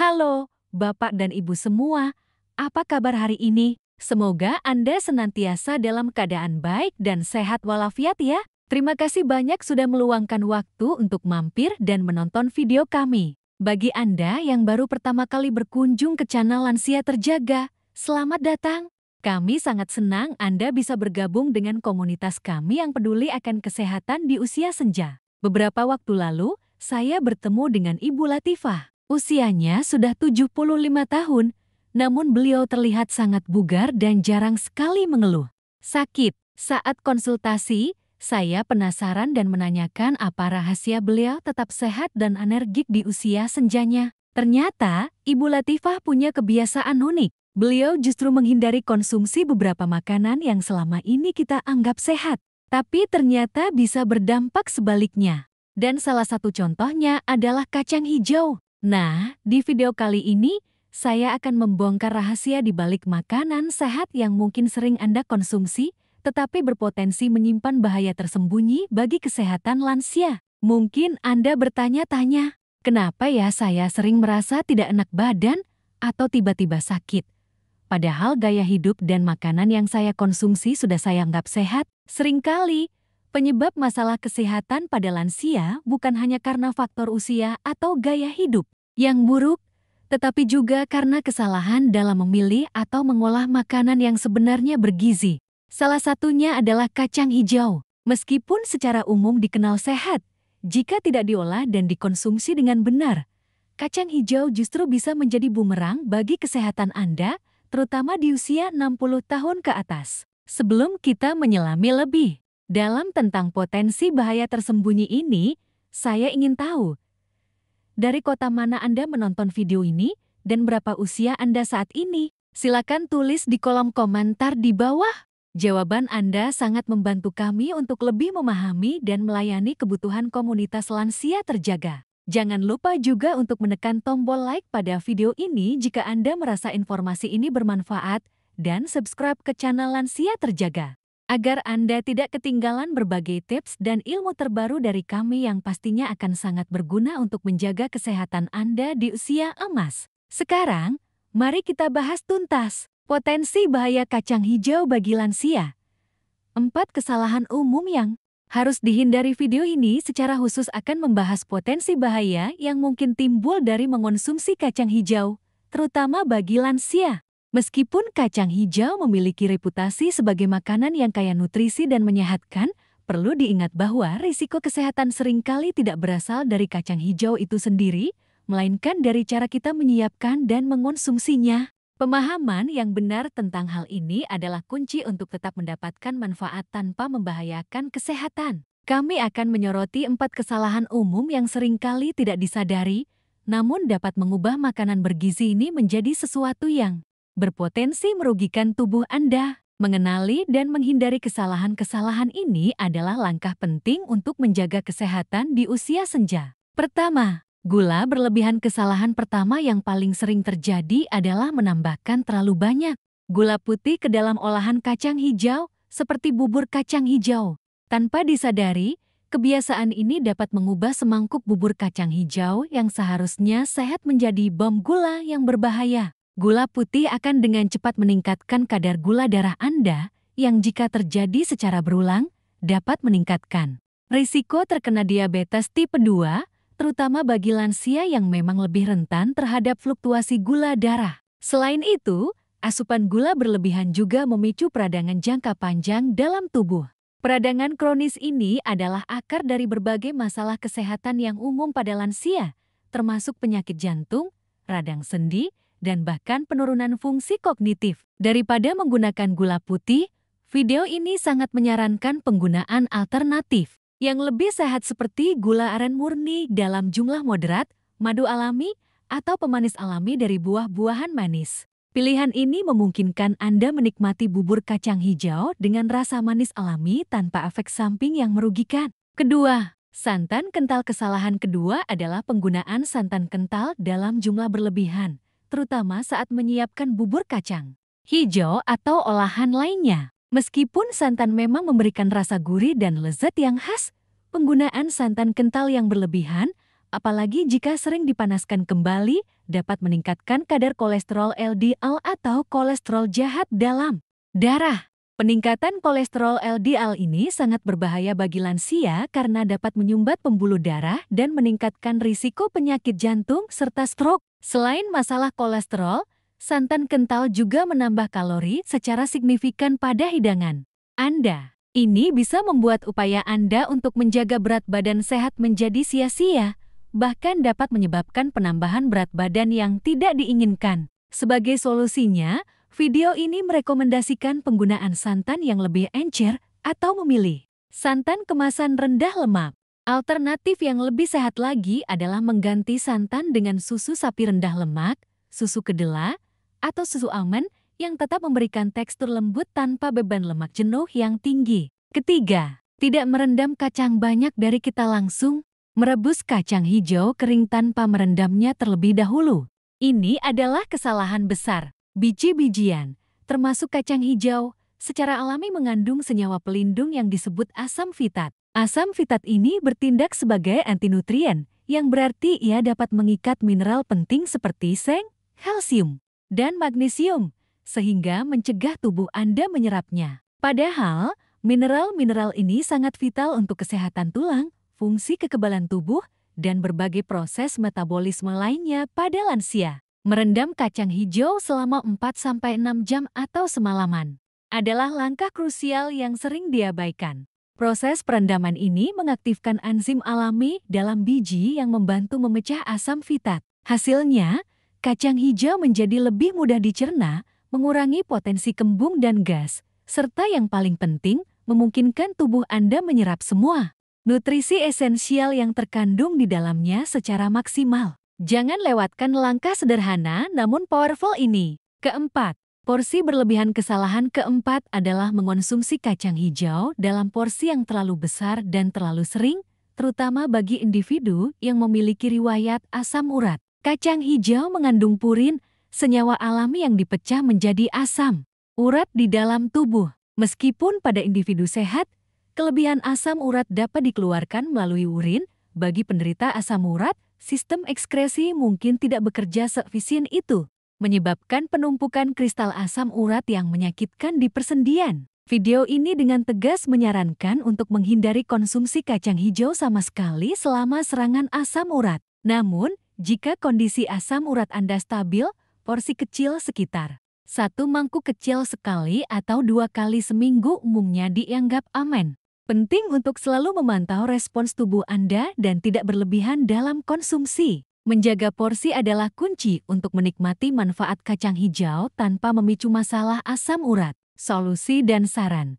Halo, Bapak dan Ibu semua. Apa kabar hari ini? Semoga Anda senantiasa dalam keadaan baik dan sehat walafiat ya. Terima kasih banyak sudah meluangkan waktu untuk mampir dan menonton video kami. Bagi Anda yang baru pertama kali berkunjung ke channel Lansia Terjaga, selamat datang. Kami sangat senang Anda bisa bergabung dengan komunitas kami yang peduli akan kesehatan di usia senja. Beberapa waktu lalu, saya bertemu dengan Ibu Latifah. Usianya sudah 75 tahun, namun beliau terlihat sangat bugar dan jarang sekali mengeluh sakit. Saat konsultasi, saya penasaran dan menanyakan apa rahasia beliau tetap sehat dan energik di usia senjanya. Ternyata, Ibu Latifah punya kebiasaan unik. Beliau justru menghindari konsumsi beberapa makanan yang selama ini kita anggap sehat, tapi ternyata bisa berdampak sebaliknya. Dan salah satu contohnya adalah kacang hijau. Nah, di video kali ini, saya akan membongkar rahasia di balik makanan sehat yang mungkin sering Anda konsumsi, tetapi berpotensi menyimpan bahaya tersembunyi bagi kesehatan lansia. Mungkin Anda bertanya-tanya, kenapa ya saya sering merasa tidak enak badan atau tiba-tiba sakit? Padahal gaya hidup dan makanan yang saya konsumsi sudah saya anggap sehat. Seringkali, penyebab masalah kesehatan pada lansia bukan hanya karena faktor usia atau gaya hidup yang buruk, tetapi juga karena kesalahan dalam memilih atau mengolah makanan yang sebenarnya bergizi. Salah satunya adalah kacang hijau. Meskipun secara umum dikenal sehat, jika tidak diolah dan dikonsumsi dengan benar, kacang hijau justru bisa menjadi bumerang bagi kesehatan Anda, terutama di usia 60 tahun ke atas. Sebelum kita menyelami lebih dalam tentang potensi bahaya tersembunyi ini, saya ingin tahu, dari kota mana Anda menonton video ini dan berapa usia Anda saat ini? Silakan tulis di kolom komentar di bawah. Jawaban Anda sangat membantu kami untuk lebih memahami dan melayani kebutuhan komunitas Lansia Terjaga. Jangan lupa juga untuk menekan tombol like pada video ini jika Anda merasa informasi ini bermanfaat dan subscribe ke channel Lansia Terjaga, agar Anda tidak ketinggalan berbagai tips dan ilmu terbaru dari kami yang pastinya akan sangat berguna untuk menjaga kesehatan Anda di usia emas. Sekarang, mari kita bahas tuntas potensi bahaya kacang hijau bagi lansia. 4 kesalahan umum yang harus dihindari. Video ini secara khusus akan membahas potensi bahaya yang mungkin timbul dari mengonsumsi kacang hijau, terutama bagi lansia. Meskipun kacang hijau memiliki reputasi sebagai makanan yang kaya nutrisi dan menyehatkan, perlu diingat bahwa risiko kesehatan seringkali tidak berasal dari kacang hijau itu sendiri, melainkan dari cara kita menyiapkan dan mengonsumsinya. Pemahaman yang benar tentang hal ini adalah kunci untuk tetap mendapatkan manfaat tanpa membahayakan kesehatan. Kami akan menyoroti 4 kesalahan umum yang seringkali tidak disadari, namun dapat mengubah makanan bergizi ini menjadi sesuatu yang berpotensi merugikan tubuh Anda. Mengenali dan menghindari kesalahan-kesalahan ini adalah langkah penting untuk menjaga kesehatan di usia senja. Pertama, gula berlebihan. Kesalahan pertama yang paling sering terjadi adalah menambahkan terlalu banyak gula putih ke dalam olahan kacang hijau, seperti bubur kacang hijau. Tanpa disadari, kebiasaan ini dapat mengubah semangkuk bubur kacang hijau yang seharusnya sehat menjadi bom gula yang berbahaya. Gula putih akan dengan cepat meningkatkan kadar gula darah Anda yang jika terjadi secara berulang dapat meningkatkan risiko terkena diabetes tipe 2, terutama bagi lansia yang memang lebih rentan terhadap fluktuasi gula darah. Selain itu, asupan gula berlebihan juga memicu peradangan jangka panjang dalam tubuh. Peradangan kronis ini adalah akar dari berbagai masalah kesehatan yang umum pada lansia, termasuk penyakit jantung, radang sendi, dan bahkan penurunan fungsi kognitif. Daripada menggunakan gula putih, video ini sangat menyarankan penggunaan alternatif yang lebih sehat seperti gula aren murni dalam jumlah moderat, madu alami, atau pemanis alami dari buah-buahan manis. Pilihan ini memungkinkan Anda menikmati bubur kacang hijau dengan rasa manis alami tanpa efek samping yang merugikan. Kedua, santan kental. Kesalahan kedua adalah penggunaan santan kental dalam jumlah berlebihan, terutama saat menyiapkan bubur kacang hijau atau olahan lainnya. Meskipun santan memang memberikan rasa gurih dan lezat yang khas, penggunaan santan kental yang berlebihan apalagi jika sering dipanaskan kembali, dapat meningkatkan kadar kolesterol LDL atau kolesterol jahat dalam darah. Peningkatan kolesterol LDL ini sangat berbahaya bagi lansia karena dapat menyumbat pembuluh darah dan meningkatkan risiko penyakit jantung serta stroke. Selain masalah kolesterol, santan kental juga menambah kalori secara signifikan pada hidangan Anda. Ini bisa membuat upaya Anda untuk menjaga berat badan sehat menjadi sia-sia, bahkan dapat menyebabkan penambahan berat badan yang tidak diinginkan. Sebagai solusinya, video ini merekomendasikan penggunaan santan yang lebih encer atau memilih santan kemasan rendah lemak. Alternatif yang lebih sehat lagi adalah mengganti santan dengan susu sapi rendah lemak, susu kedelai, atau susu almond yang tetap memberikan tekstur lembut tanpa beban lemak jenuh yang tinggi. Ketiga, tidak merendam kacang banyak dari kita langsung. Merebus kacang hijau kering tanpa merendamnya terlebih dahulu. Ini adalah kesalahan besar. Biji-bijian, termasuk kacang hijau, secara alami mengandung senyawa pelindung yang disebut asam fitat. Asam fitat ini bertindak sebagai antinutrien, yang berarti ia dapat mengikat mineral penting seperti seng, kalsium, dan magnesium, sehingga mencegah tubuh Anda menyerapnya. Padahal, mineral-mineral ini sangat vital untuk kesehatan tulang, fungsi kekebalan tubuh, dan berbagai proses metabolisme lainnya pada lansia. Merendam kacang hijau selama 4-6 jam atau semalaman adalah langkah krusial yang sering diabaikan. Proses perendaman ini mengaktifkan enzim alami dalam biji yang membantu memecah asam fitat. Hasilnya, kacang hijau menjadi lebih mudah dicerna, mengurangi potensi kembung dan gas, serta yang paling penting, memungkinkan tubuh Anda menyerap semua nutrisi esensial yang terkandung di dalamnya secara maksimal. Jangan lewatkan langkah sederhana namun powerful ini. Keempat, porsi berlebihan. Kesalahan keempat adalah mengonsumsi kacang hijau dalam porsi yang terlalu besar dan terlalu sering, terutama bagi individu yang memiliki riwayat asam urat. Kacang hijau mengandung purin, senyawa alami yang dipecah menjadi asam urat di dalam tubuh. Meskipun pada individu sehat, kelebihan asam urat dapat dikeluarkan melalui urin. Bagi penderita asam urat, sistem ekskresi mungkin tidak bekerja seefisien itu, menyebabkan penumpukan kristal asam urat yang menyakitkan di persendian. Video ini dengan tegas menyarankan untuk menghindari konsumsi kacang hijau sama sekali selama serangan asam urat. Namun, jika kondisi asam urat Anda stabil, porsi kecil sekitar 1 mangkuk kecil sekali atau 2 kali seminggu umumnya dianggap aman. Penting untuk selalu memantau respons tubuh Anda dan tidak berlebihan dalam konsumsi. Menjaga porsi adalah kunci untuk menikmati manfaat kacang hijau tanpa memicu masalah asam urat. Solusi dan saran.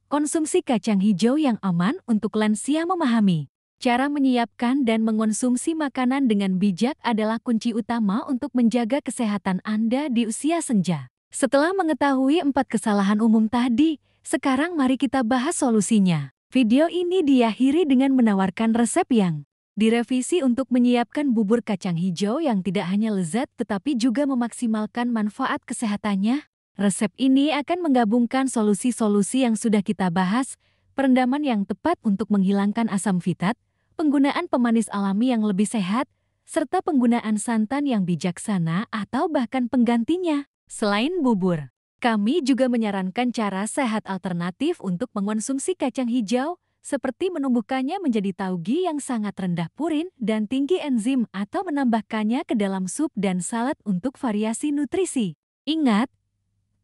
Konsumsi kacang hijau yang aman untuk lansia. Memahami cara menyiapkan dan mengonsumsi makanan dengan bijak adalah kunci utama untuk menjaga kesehatan Anda di usia senja. Setelah mengetahui 4 kesalahan umum tadi, sekarang mari kita bahas solusinya. Video ini diakhiri dengan menawarkan resep yang direvisi untuk menyiapkan bubur kacang hijau yang tidak hanya lezat tetapi juga memaksimalkan manfaat kesehatannya. Resep ini akan menggabungkan solusi-solusi yang sudah kita bahas, perendaman yang tepat untuk menghilangkan asam fitat, penggunaan pemanis alami yang lebih sehat, serta penggunaan santan yang bijaksana atau bahkan penggantinya. Selain bubur, kami juga menyarankan cara sehat alternatif untuk mengonsumsi kacang hijau, seperti menumbuhkannya menjadi tauge yang sangat rendah purin dan tinggi enzim atau menambahkannya ke dalam sup dan salad untuk variasi nutrisi. Ingat,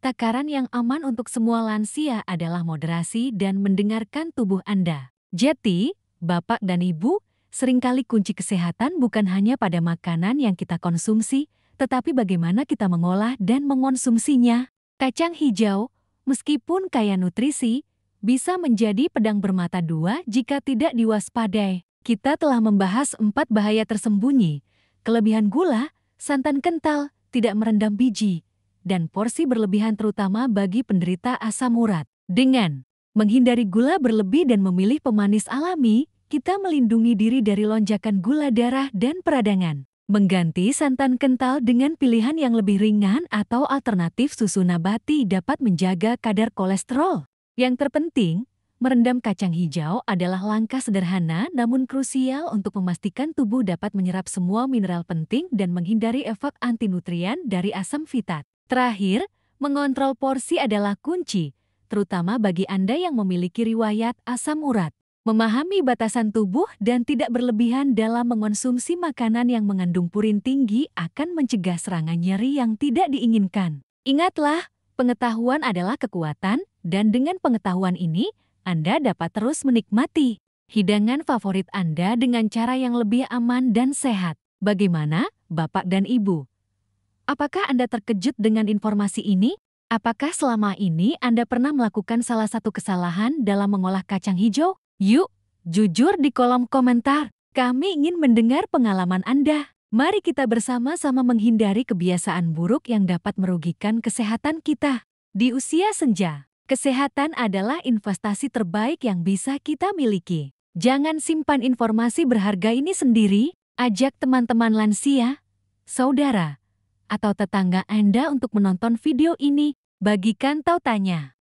takaran yang aman untuk semua lansia adalah moderasi dan mendengarkan tubuh Anda. Jadi, Bapak dan Ibu, seringkali kunci kesehatan bukan hanya pada makanan yang kita konsumsi, tetapi bagaimana kita mengolah dan mengonsumsinya. Kacang hijau, meskipun kaya nutrisi, bisa menjadi pedang bermata dua jika tidak diwaspadai. Kita telah membahas 4 bahaya tersembunyi, kelebihan gula, santan kental, tidak merendam biji, dan porsi berlebihan terutama bagi penderita asam urat. Dengan menghindari gula berlebih dan memilih pemanis alami, kita melindungi diri dari lonjakan gula darah dan peradangan. Mengganti santan kental dengan pilihan yang lebih ringan atau alternatif susu nabati dapat menjaga kadar kolesterol. Yang terpenting, Merendam kacang hijau adalah langkah sederhana namun krusial untuk memastikan tubuh dapat menyerap semua mineral penting dan menghindari efek antinutrien dari asam fitat. Terakhir, mengontrol porsi adalah kunci, terutama bagi Anda yang memiliki riwayat asam urat. Memahami batasan tubuh dan tidak berlebihan dalam mengonsumsi makanan yang mengandung purin tinggi akan mencegah serangan nyeri yang tidak diinginkan. Ingatlah, pengetahuan adalah kekuatan, dan dengan pengetahuan ini, Anda dapat terus menikmati hidangan favorit Anda dengan cara yang lebih aman dan sehat. Bagaimana, Bapak dan Ibu? Apakah Anda terkejut dengan informasi ini? Apakah selama ini Anda pernah melakukan salah satu kesalahan dalam mengolah kacang hijau? Yuk, jujur di kolom komentar. Kami ingin mendengar pengalaman Anda. Mari kita bersama-sama menghindari kebiasaan buruk yang dapat merugikan kesehatan kita. Di usia senja, kesehatan adalah investasi terbaik yang bisa kita miliki. Jangan simpan informasi berharga ini sendiri, ajak teman-teman lansia, saudara, atau tetangga Anda untuk menonton video ini. Bagikan tautannya.